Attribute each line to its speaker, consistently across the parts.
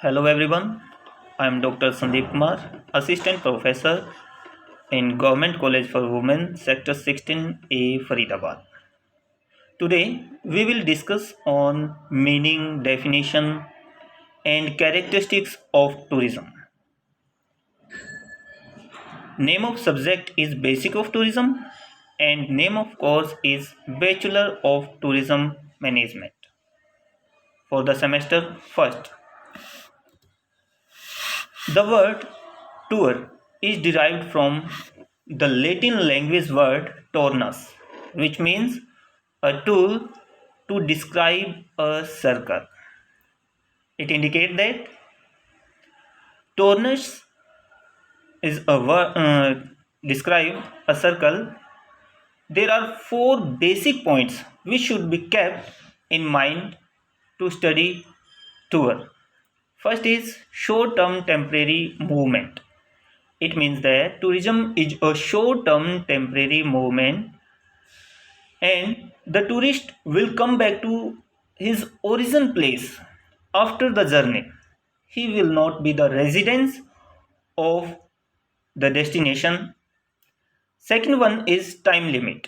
Speaker 1: Hello everyone, I am Dr. Sandeep Kumar, Assistant Professor in Government College for Women, Sector 16A, Faridabad. Today we will discuss on meaning, definition and characteristics of tourism. Name of subject is Basic of Tourism and name of course is Bachelor of Tourism Management. For the semester first, the word tour is derived from the Latin language word tournus, which means a tool to describe a circle. It indicates that tournus is a describe a circle. There are four basic points which should be kept in mind to study tour. First is short-term temporary movement. It means that tourism is a short-term temporary movement and the tourist will come back to his origin place after the journey. He will not be the residence of the destination. Second one is time limit.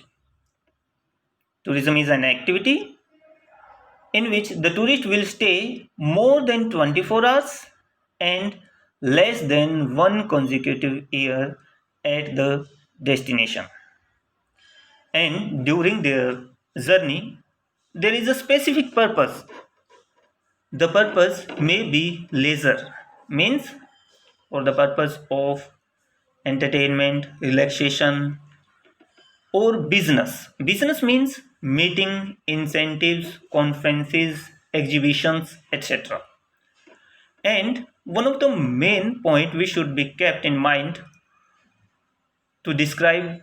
Speaker 1: Tourism is an activity in which the tourist will stay more than 24 hours and less than one consecutive year at the destination. And during their journey, there is a specific purpose. The purpose may be leisure, means for the purpose of entertainment, relaxation, or business. Business means meeting, incentives, conferences, exhibitions, etc. And one of the main point we should be kept in mind to describe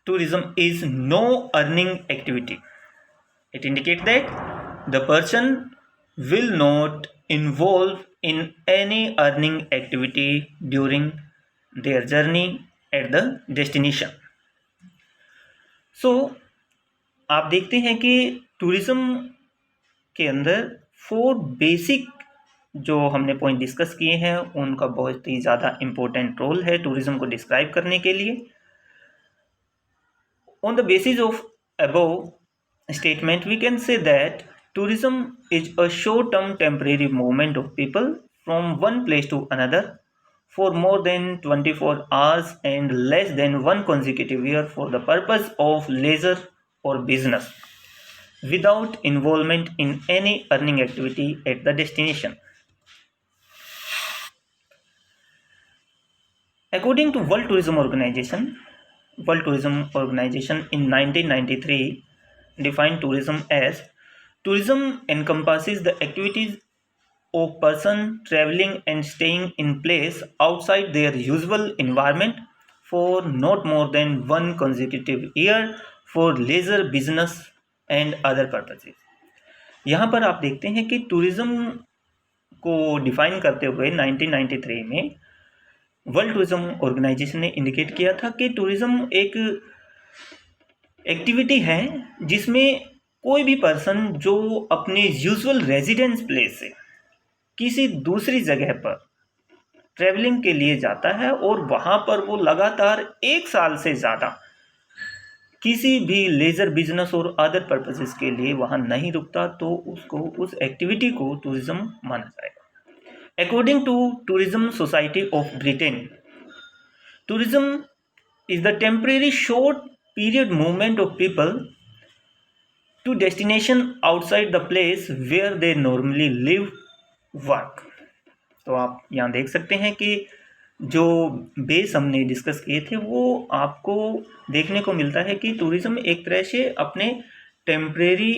Speaker 1: tourism is no earning activity. It indicates that the person will not involve in any earning activity during their journey at the destination. So आप देखते हैं कि tourism के अंदर four basic जो हमने point discuss किए हैं उनका बहुत ही ज़्यादा इम्पोर्टेंट रोल है टूरिज्म को डिस्क्राइब करने के लिए. On the basis of above statement, we can say that tourism is a short-term temporary movement of people from one place to another for more than 24 hours and less than one consecutive year for the purpose of leisure or business without involvement in any earning activity at the destination. According to World Tourism Organization in 1993 defined tourism as tourism encompasses the activities of person traveling and staying in place outside their usual environment for not more than one consecutive year for leisure, business and other purposes. यहाँ पर आप देखते हैं कि tourism को define करते हुए 1993 में वर्ल्ड टूरिज्म ऑर्गेनाइजेशन ने इंडिकेट किया था कि टूरिज्म एक एक्टिविटी है जिसमें कोई भी पर्सन जो अपने यूजुअल रेजिडेंस प्लेस से किसी दूसरी जगह पर ट्रैवलिंग के लिए जाता है और वहाँ पर वो लगातार 1 साल से ज़्यादा किसी भी लेजर बिजनेस और अदर पर्पसेस के लिए वहाँ नहीं रुकता तो उसको उस एक्टिविटी को टूरिज्म माना जाएगा. According to Tourism Society of Britain, tourism is the temporary short period movement of people to destination outside the place where they normally live, work. तो आप यहाँ देख सकते हैं कि जो बेस हमने डिस्कस किए थे वो आपको देखने को मिलता है कि टूरिज्म एक तरह से अपने टेम्परेरी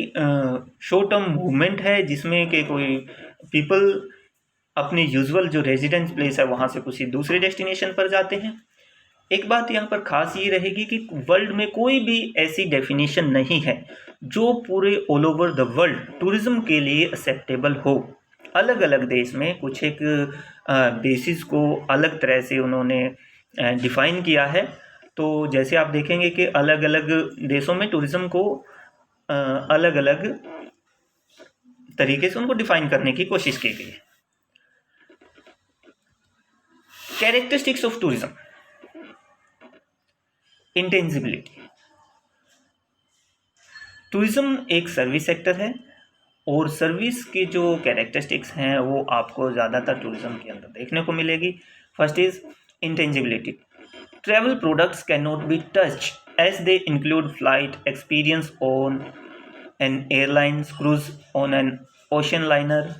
Speaker 1: शॉर्ट टर्म मूवमेंट है जिसमें कि कोई पीपल अपनी यूजुअल जो रेजिडेंस प्लेस है वहाँ से किसी दूसरे डेस्टिनेशन पर जाते हैं. एक बात यहाँ पर खास ये रहेगी कि वर्ल्ड में कोई भी ऐसी डेफिनेशन नहीं है जो पूरे all over the world tourism के लिए एक्सेप्टेबल हो. अलग अलग देश में कुछ एक बेसिस को अलग तरह से उन्होंने डिफ़ाइन किया है. तो जैसे आप देखेंगे कि अलग अलग देशों में टूरिज्म को अलग अलग तरीके से उनको डिफ़ाइन करने की कोशिश की गई है. Characteristics of tourism, intangibility. Tourism एक सर्विस सेक्टर है और सर्विस की जो कैरेक्टरिस्टिक्स हैं वो आपको ज़्यादातर टूरिज्म के अंदर देखने को मिलेगी। First is intangibility. Travel products can not be touch as they include flight experience on an airline, cruise on an ocean liner,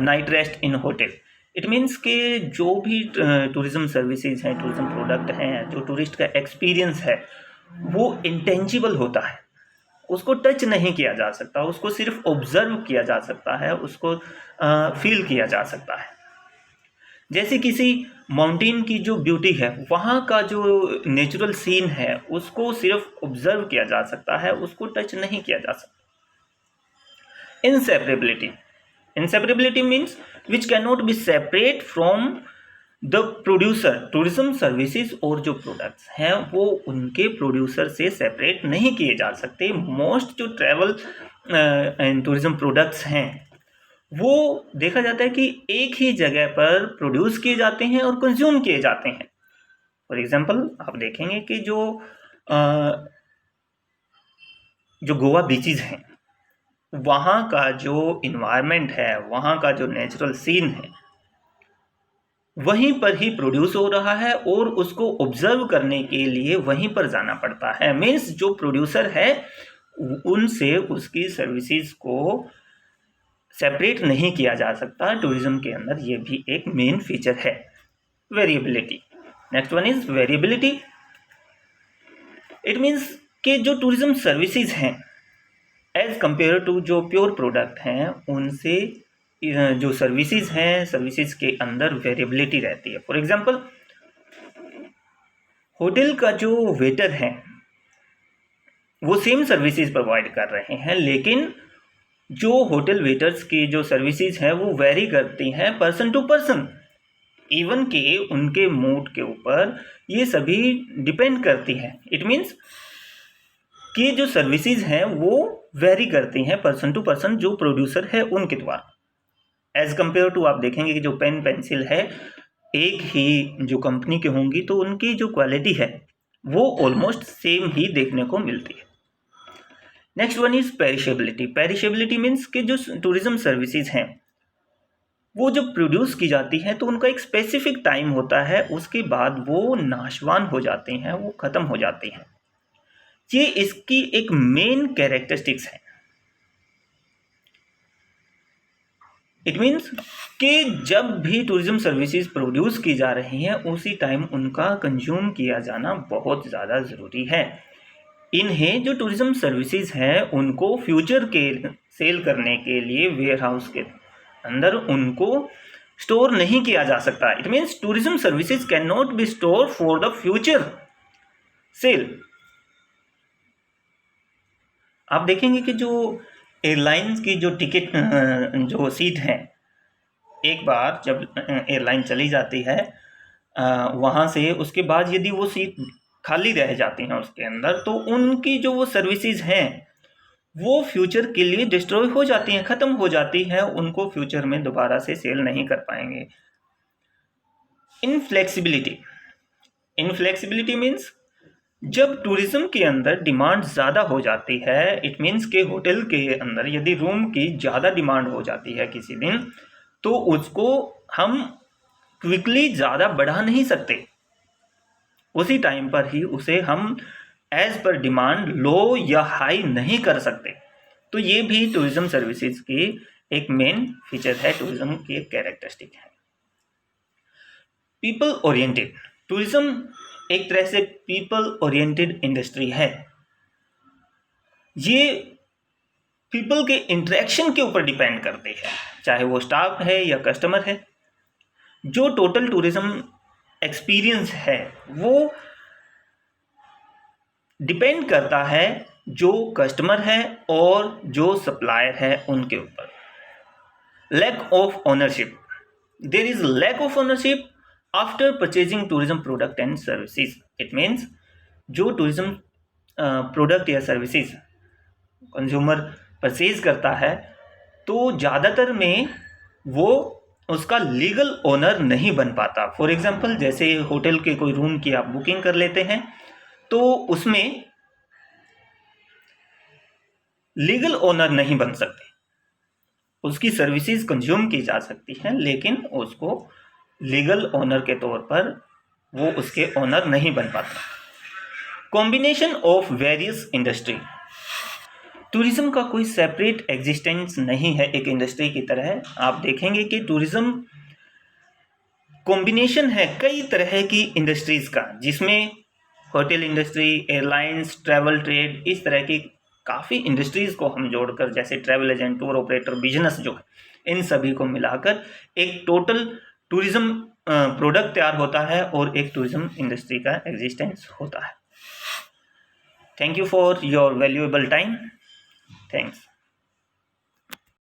Speaker 1: night rest in hotel. It means कि जो भी टूरिज्म सर्विसेज हैं, tourism product हैं, जो tourist का experience है वो intangible होता है, उसको टच नहीं किया जा सकता, उसको सिर्फ ऑब्जर्व किया जा सकता है, उसको फील किया जा सकता है। जैसे किसी माउंटेन की जो ब्यूटी है, वहाँ का जो नेचुरल सीन है उसको सिर्फ ऑब्जर्व किया जा सकता है, उसको टच नहीं किया जा सकता। Inseparability. Inseparability means which can not be separate from the producer. Tourism services और जो प्रोडक्ट्स हैं वो उनके प्रोड्यूसर से सेपरेट नहीं किए जा सकते। मोस्ट जो ट्रैवल एंड टूरिज्म प्रोडक्ट्स हैं वो देखा जाता है कि एक ही जगह पर प्रोड्यूस किए जाते हैं और कंज्यूम किए जाते हैं। फॉर एग्जांपल आप देखेंगे कि जो गोवा बीचेस हैं, वहाँ का जो इन्वायरमेंट है, वहाँ का जो नेचुरल सीन है, वहीं पर ही प्रोड्यूस हो रहा है और उसको ऑब्जर्व करने के लिए वहीं पर जाना पड़ता है। मीन्स जो प्रोड्यूसर है उनसे उसकी सर्विसेज को सेपरेट नहीं किया जा सकता। टूरिज्म के अंदर ये भी एक मेन फीचर है। Variability. Next one is variability. It means कि जो टूरिज्म सर्विसेज हैं एज कंपेयर टू जो प्योर प्रोडक्ट हैं, उनसे जो सर्विसेज हैं, सर्विसेज के अंदर वेरिएबिलिटी रहती है। फॉर एग्जांपल होटल का जो वेटर है वो सेम सर्विसेज प्रोवाइड कर रहे हैं, लेकिन जो होटल वेटर्स की जो सर्विसेज हैं वो वेरी करती हैं पर्सन टू पर्सन। इवन के उनके मूड के ऊपर ये सभी डिपेंड करती हैं। इट मीन्स कि जो सर्विसेज हैं वो वेरी करती हैं पर्सन टू पर्सन, जो प्रोड्यूसर है उनके द्वारा। एज कंपेयर टू आप देखेंगे कि जो पेन पेंसिल है एक ही जो कंपनी के होंगी तो उनकी जो क्वालिटी है वो ऑलमोस्ट सेम ही देखने को मिलती है। Next one is perishability. Perishability means कि जो टूरिज्म सर्विसेज हैं वो जब प्रोड्यूस की जाती हैं तो उनका एक स्पेसिफिक टाइम होता है, उसके बाद वो नाशवान हो जाते हैं, वो ख़त्म हो जाते हैं। ये इसकी एक मेन कैरेक्टरिस्टिक्स है। इट मीन्स कि जब भी टूरिज्म सर्विसेज प्रोड्यूस की जा रही हैं उसी टाइम उनका कंज्यूम किया जाना बहुत ज़्यादा ज़रूरी है। इन्हें जो टूरिज्म सर्विसेज हैं उनको फ्यूचर के सेल करने के लिए वेयर हाउस के अंदर उनको स्टोर नहीं किया जा सकता। It means tourism services can not B store for the future cell. आप देखेंगे कि जो एयरलाइंस की जो टिकट जो सीट है, एक बार जब एयरलाइन चली जाती है वहाँ से, उसके बाद यदि वो सीट खाली रह जाती हैं उसके अंदर, तो उनकी जो वो सर्विसेज हैं वो फ्यूचर के लिए डिस्ट्रॉय हो जाती हैं, ख़त्म हो जाती हैं, उनको फ्यूचर में दोबारा से सेल नहीं कर पाएंगे। इनफ्लेक्सिबिलिटी। इनफ्लेक्सिबिलिटी मीन्स जब टूरिज्म के अंदर डिमांड ज़्यादा हो जाती है, इट मीन्स के होटल के अंदर यदि रूम की ज़्यादा डिमांड हो जाती है किसी दिन, तो उसको हम क्विकली ज़्यादा बढ़ा नहीं सकते, उसी टाइम पर ही उसे हम एज पर डिमांड लो या हाई नहीं कर सकते। तो ये भी टूरिज्म सर्विसेज की एक मेन फीचर है, टूरिज्म की एक कैरेक्टरिस्टिक है। People oriented. टूरिज्म एक तरह से पीपल ओरिएंटेड इंडस्ट्री है। ये पीपल के इंटरेक्शन के ऊपर डिपेंड करते हैं, चाहे वो स्टाफ है या कस्टमर है। जो टोटल टूरिज्म एक्सपीरियंस है वो डिपेंड करता है जो कस्टमर है और जो सप्लायर है उनके ऊपर। Lack of ownership. There is lack of ownership after purchasing tourism product and services. It means जो टूरिज्म प्रोडक्ट या सर्विसेज कंज्यूमर परचेज करता है तो ज़्यादातर में वो उसका लीगल ओनर नहीं बन पाता। फॉर एग्जाम्पल, जैसे होटल के कोई रूम की आप बुकिंग कर लेते हैं तो उसमें लीगल ओनर नहीं बन सकते। उसकी सर्विसेज कंज्यूम की जा सकती हैं लेकिन उसको लीगल ओनर के तौर पर वो उसके ओनर नहीं बन पाता। Combination of various industry, tourism का कोई सेपरेट एग्जिस्टेंस नहीं है एक इंडस्ट्री की तरह। आप देखेंगे कि टूरिज्म कॉम्बिनेशन है कई तरह की इंडस्ट्रीज का, जिसमें hotel industry, airlines, travel trade, इस तरह की काफ़ी इंडस्ट्रीज को हम जोड़कर, जैसे travel agent, tour operator, business जो है, इन सभी को मिलाकर एक टोटल टूरिज्म प्रोडक्ट तैयार होता है और एक टूरिज्म इंडस्ट्री का एग्जिस्टेंस होता है। Thank you for your valuable time. Thanks.